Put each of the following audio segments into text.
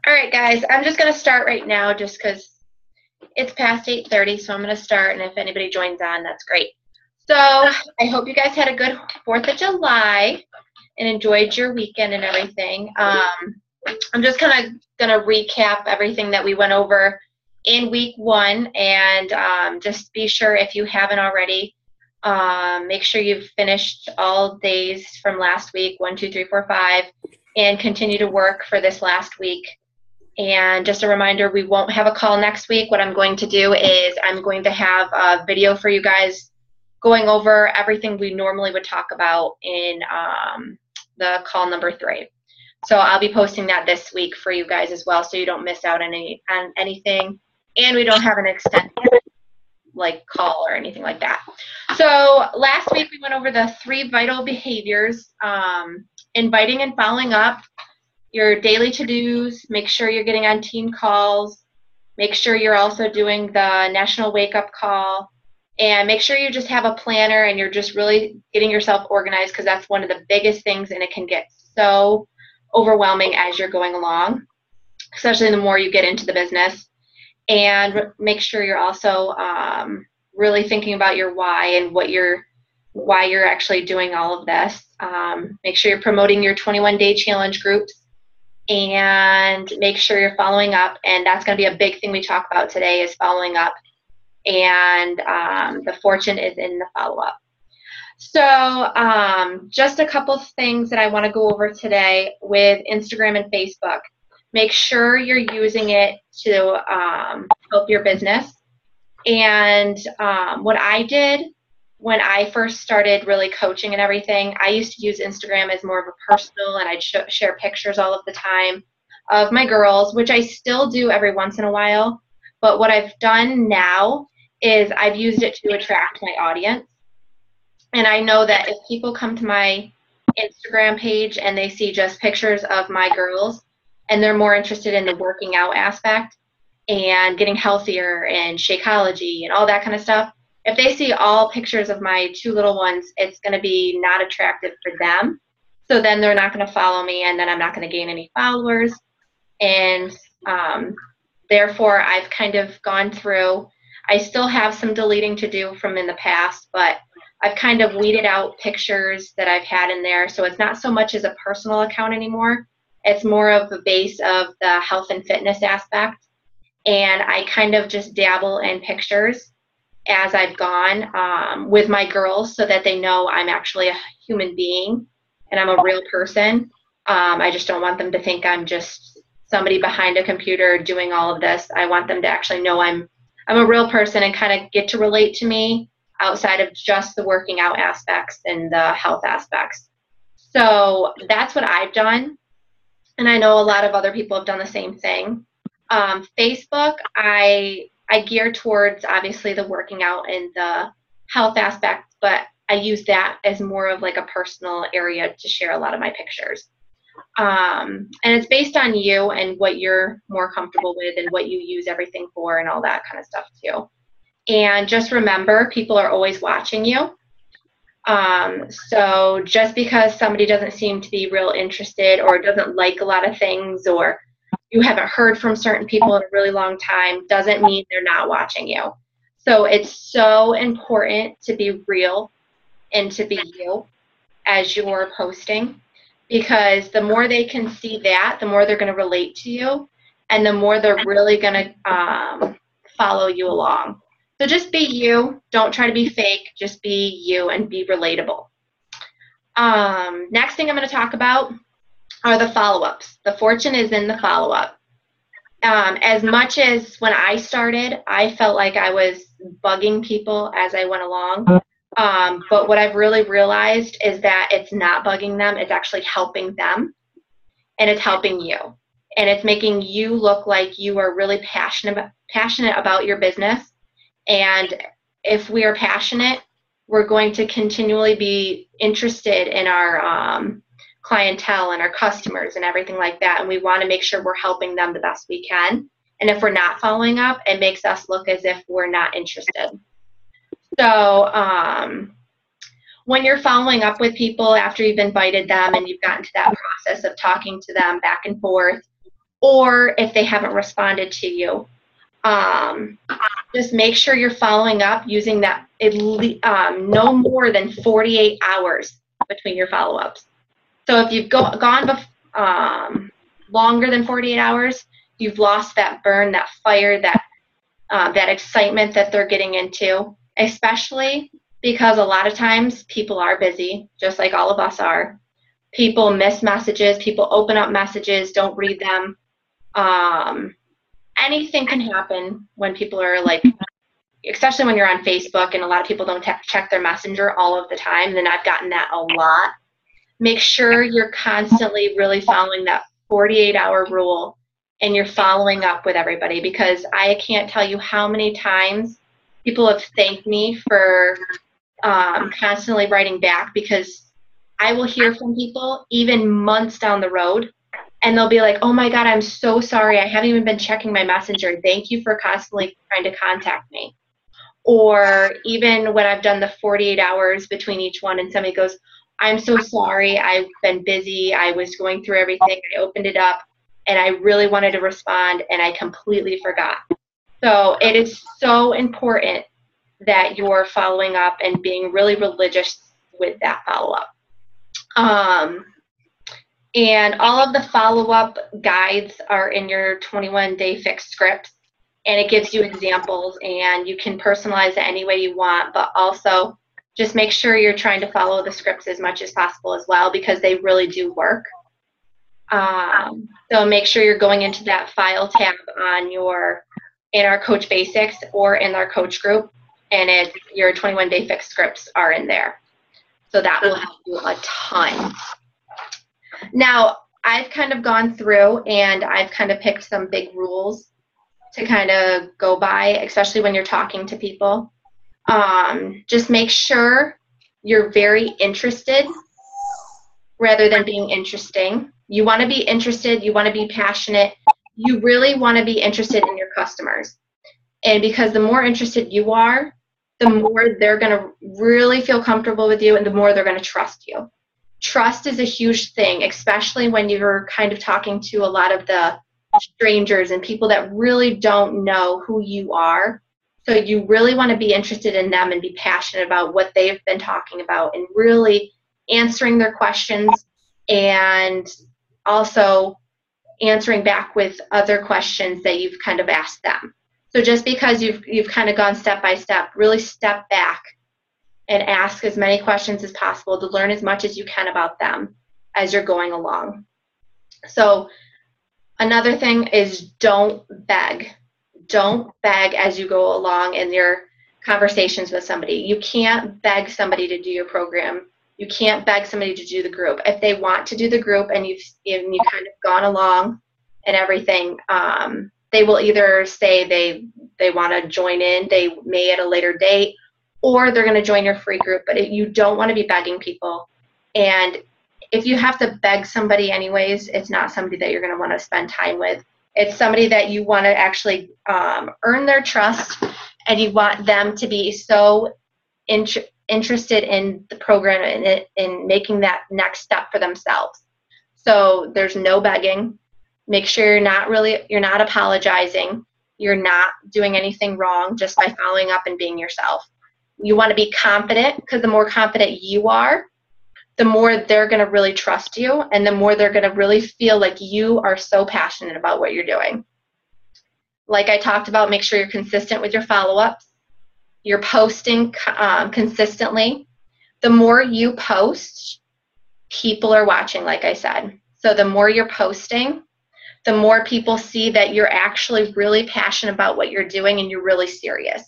All right, guys, I'm just going to start right now just because it's past 8:30, so I'm going to start, and if anybody joins on, that's great. So I hope you guys had a good 4th of July and enjoyed your weekend and everything. I'm just kind of going to recap everything that we went over in week 1, and just be sure, if you haven't already, make sure you've finished all days from last week, 1, 2, 3, 4, 5, and continue to work for this last week. And just a reminder, we won't have a call next week. What I'm going to do is I'm going to have a video for you guys going over everything we normally would talk about in the call number 3. So I'll be posting that this week for you guys as well, so you don't miss out on anything, and we don't have an extended call or anything like that. So last week we went over the 3 vital behaviors: inviting and following up, your daily to-dos, make sure you're getting on team calls, make sure you're also doing the national wake-up call, and make sure you just have a planner and you're just really getting yourself organized, because that's one of the biggest things, and it can get so overwhelming as you're going along, especially the more you get into the business. And make sure you're also really thinking about your why and why you're actually doing all of this. Make sure you're promoting your 21-day challenge groups, and make sure you're following up, and that's going to be a big thing we talk about today, is following up, and the fortune is in the follow-up. So just a couple things that I want to go over today with Instagram and Facebook. Make sure you're using it to help your business. And what I did when I first started really coaching and everything, I used to use Instagram as more of a personal, and I'd share pictures all of the time of my girls, which I still do every once in a while. But what I've done now is I've used it to attract my audience. And I know that if people come to my Instagram page and they see just pictures of my girls, and they're more interested in the working out aspect and getting healthier and Shakeology and all that kind of stuff, if they see all pictures of my 2 little ones, it's going to be not attractive for them. So then they're not going to follow me, and then I'm not going to gain any followers. And therefore, I've kind of gone through. I still have some deleting to do from in the past, but I've kind of weeded out pictures that I've had in there. So it's not so much as a personal account anymore. It's more of a base of the health and fitness aspect. And I kind of just dabble in pictures as I've gone with my girls, so that they know I'm actually a human being and I'm a real person. I just don't want them to think I'm just somebody behind a computer doing all of this. I want them to actually know I'm a real person and kind of get to relate to me outside of just the working out aspects and the health aspects. So that's what I've done. And I know a lot of other people have done the same thing. Facebook, I gear towards obviously the working out and the health aspect, but I use that as more of like a personal area to share a lot of my pictures. And it's based on you and what you're more comfortable with and what you use everything for and all that kind of stuff too. And just remember, people are always watching you. So just because somebody doesn't seem to be real interested or doesn't like a lot of things, or you haven't heard from certain people in a really long time, doesn't mean they're not watching you. So it's so important to be real and to be you as you're posting, because the more they can see that, the more they're going to relate to you, and the more they're really going to follow you along. So just be you. Don't try to be fake. Just be you and be relatable. Next thing I'm going to talk about are the follow-ups. The fortune is in the follow-up. As much as when I started, I felt like I was bugging people as I went along. But what I've really realized is that it's not bugging them. It's actually helping them, and it's helping you. And it's making you look like you are really passionate about your business. And if we are passionate, we're going to continually be interested in our clientele and our customers and everything like that. And we want to make sure we're helping them the best we can. And if we're not following up, it makes us look as if we're not interested. So when you're following up with people after you've invited them and you've gotten to that process of talking to them back and forth, or if they haven't responded to you. Just make sure you're following up using that no more than 48 hours between your follow-ups. So if you've gone longer than 48 hours, you've lost that burn, that fire, that excitement that they're getting into, especially because a lot of times people are busy, just like all of us are. People miss messages. People open up messages, don't read them. Anything can happen when people are like, especially when you're on Facebook, and a lot of people don't check their messenger all of the time. And I've gotten that a lot. Make sure you're constantly really following that 48-hour rule, and you're following up with everybody, because I can't tell you how many times people have thanked me for constantly writing back, because I will hear from people even months down the road, and they'll be like, oh my God, I'm so sorry. I haven't even been checking my messenger. Thank you for constantly trying to contact me. Or even when I've done the 48 hours between each one and somebody goes, I'm so sorry. I've been busy. I was going through everything. I opened it up and I really wanted to respond and I completely forgot. So it is so important that you're following up and being really religious with that follow-up. And all of the follow-up guides are in your 21-day fixed scripts, and it gives you examples, and you can personalize it any way you want, but also just make sure you're trying to follow the scripts as much as possible as well, because they really do work. So make sure you're going into that file tab in our Coach Basics or in our coach group, and your 21-day fixed scripts are in there. So that will help you a ton. Now, I've kind of gone through and I've kind of picked some big rules to kind of go by, especially when you're talking to people. Just make sure you're very interested rather than being interesting. You want to be interested. You want to be passionate. You really want to be interested in your customers. And because the more interested you are, the more they're going to really feel comfortable with you and the more they're going to trust you. Trust is a huge thing, especially when you're kind of talking to a lot of the strangers and people that really don't know who you are. So you really want to be interested in them and be passionate about what they've been talking about and really answering their questions, and also answering back with other questions that you've kind of asked them. So just because you've kind of gone step by step, really step back and ask as many questions as possible to learn as much as you can about them as you're going along. So another thing is don't beg. Don't beg as you go along in your conversations with somebody. You can't beg somebody to do your program. You can't beg somebody to do the group. If they want to do the group and you've kind of gone along and everything, they will either say they want to join in, they may at a later date, or they're going to join your free group. But you don't want to be begging people. And if you have to beg somebody anyways, it's not somebody that you're going to want to spend time with. It's somebody that you want to actually earn their trust, and you want them to be so interested in the program and in making that next step for themselves. So there's no begging. Make sure you're not apologizing. You're not doing anything wrong just by following up and being yourself. You want to be confident, because the more confident you are, the more they're going to really trust you, and the more they're going to really feel like you are so passionate about what you're doing. Like I talked about, make sure you're consistent with your follow-ups. You're posting consistently. The more you post, people are watching, like I said. So the more you're posting, the more people see that you're actually really passionate about what you're doing and you're really serious.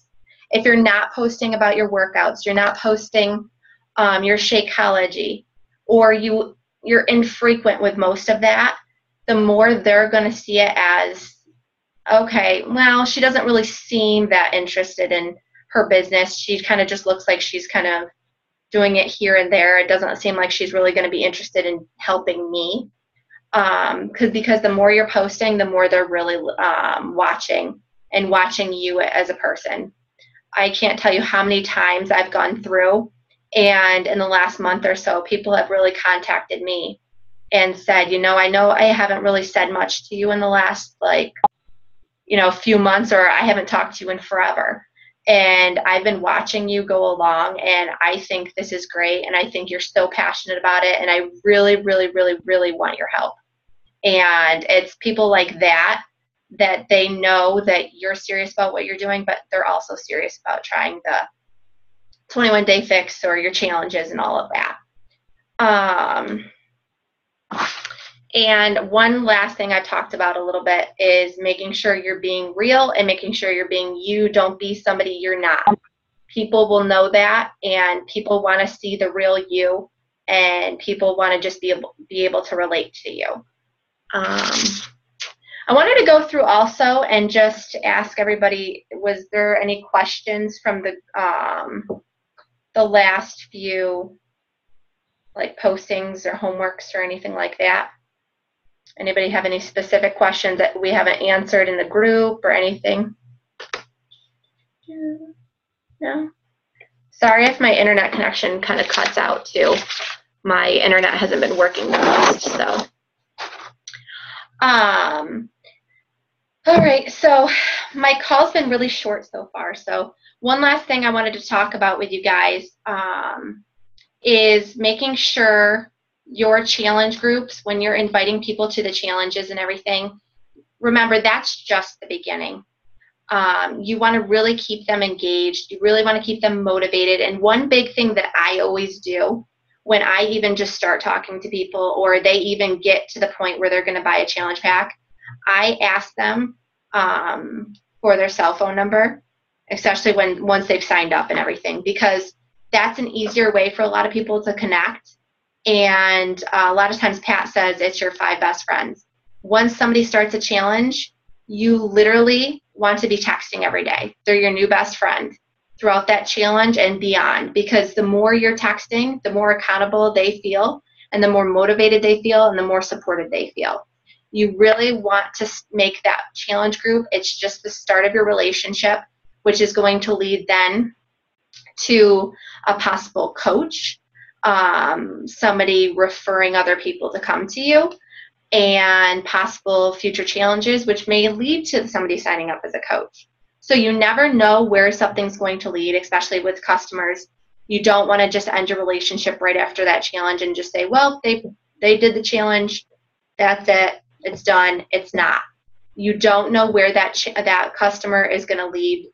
If you're not posting about your workouts, you're not posting your Shakeology, or you're infrequent with most of that, the more they're going to see it as, okay, well, she doesn't really seem that interested in her business. She kind of just looks like she's kind of doing it here and there. It doesn't seem like she's really going to be interested in helping me. Because the more you're posting, the more they're really watching you as a person. I can't tell you how many times I've gone through, and in the last month or so, people have really contacted me and said, I know I haven't really said much to you in the last, few months, or I haven't talked to you in forever. And I've been watching you go along, and I think this is great, and I think you're so passionate about it, and I really, really, really, really want your help. And it's people like that they know that you're serious about what you're doing, but they're also serious about trying the 21-day fix or your challenges and all of that. And one last thing I talked about a little bit is making sure you're being real and making sure you're being you. Don't be somebody you're not. People will know that, and people want to see the real you, and people want to just be able to relate to you. I wanted to go through also and just ask everybody, was there any questions from the last few postings or homeworks or anything like that? Anybody have any specific questions that we haven't answered in the group or anything? No? Sorry if my internet connection kind of cuts out too. My internet hasn't been working the most, so. All right, so my call's been really short so far. So one last thing I wanted to talk about with you guys is making sure your challenge groups, when you're inviting people to the challenges and everything, remember that's just the beginning. You want to really keep them engaged. You really want to keep them motivated. And one big thing that I always do when I even just start talking to people, or they even get to the point where they're going to buy a challenge pack, I ask them for their cell phone number, especially once they've signed up and everything, because that's an easier way for a lot of people to connect. And a lot of times Pat says it's your 5 best friends. Once somebody starts a challenge, you literally want to be texting every day. They're your new best friend throughout that challenge and beyond, because the more you're texting, the more accountable they feel, and the more motivated they feel, and the more supported they feel. You really want to make that challenge group, it's just the start of your relationship, which is going to lead then to a possible coach, somebody referring other people to come to you, and possible future challenges, which may lead to somebody signing up as a coach. So you never know where something's going to lead, especially with customers. You don't want to just end your relationship right after that challenge and just say, well, they did the challenge, that's it, it's done. It's not. You don't know where that customer is going to lead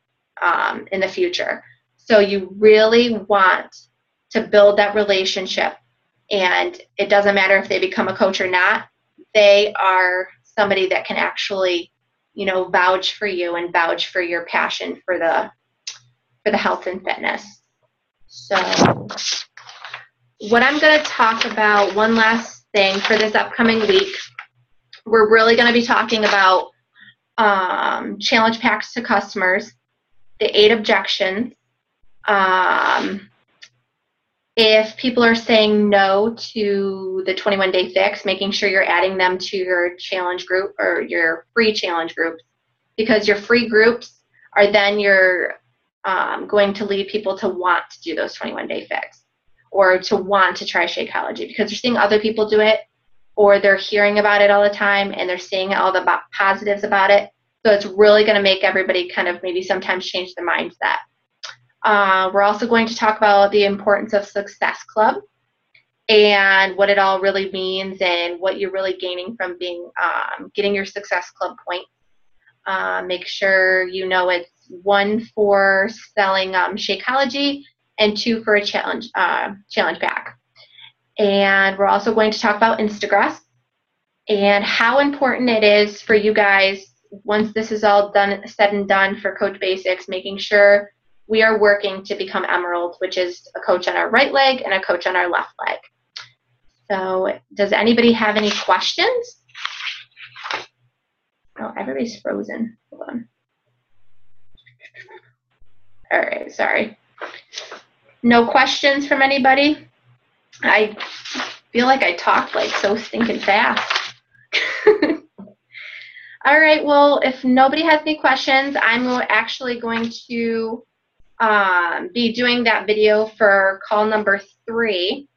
in the future. So you really want to build that relationship, and it doesn't matter if they become a coach or not. They are somebody that can actually, vouch for you and vouch for your passion for the health and fitness. So what I'm going to talk about, one last thing for this upcoming week, we're really going to be talking about challenge packs to customers, the 8 objections. If people are saying no to the 21-day fix, making sure you're adding them to your challenge group or your free challenge groups, because your free groups are then you're going to lead people to want to do those 21-day fix, or to want to try Shakeology, because they're seeing other people do it, or they're hearing about it all the time, and they're seeing all the positives about it. So it's really going to make everybody kind of maybe sometimes change their mindset. We're also going to talk about the importance of Success Club and what it all really means and what you're really gaining from getting your Success Club points. Make sure you know it's 1 for selling Shakeology and 2 for a challenge pack. And we're also going to talk about Instagress and how important it is for you guys, once this is all said and done for Coach Basics, making sure we are working to become Emerald, which is a coach on our right leg and a coach on our left leg. So does anybody have any questions? Oh, everybody's frozen. Hold on. All right, sorry. No questions from anybody? I feel like I talked so stinking fast. All right, well, if nobody has any questions, I'm actually going to be doing that video for call number 3,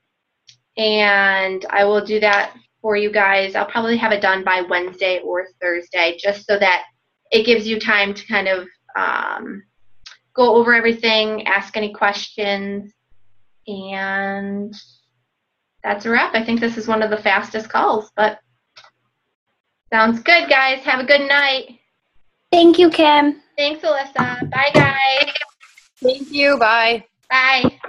and I will do that for you guys. I'll probably have it done by Wednesday or Thursday, just so that it gives you time to kind of go over everything, ask any questions, and that's a wrap. I think this is one of the fastest calls, but sounds good, guys. Have a good night. Thank you, Kim. Thanks, Alyssa. Bye, guys. Thank you. Bye. Bye.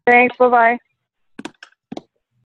Thanks. Bye-bye.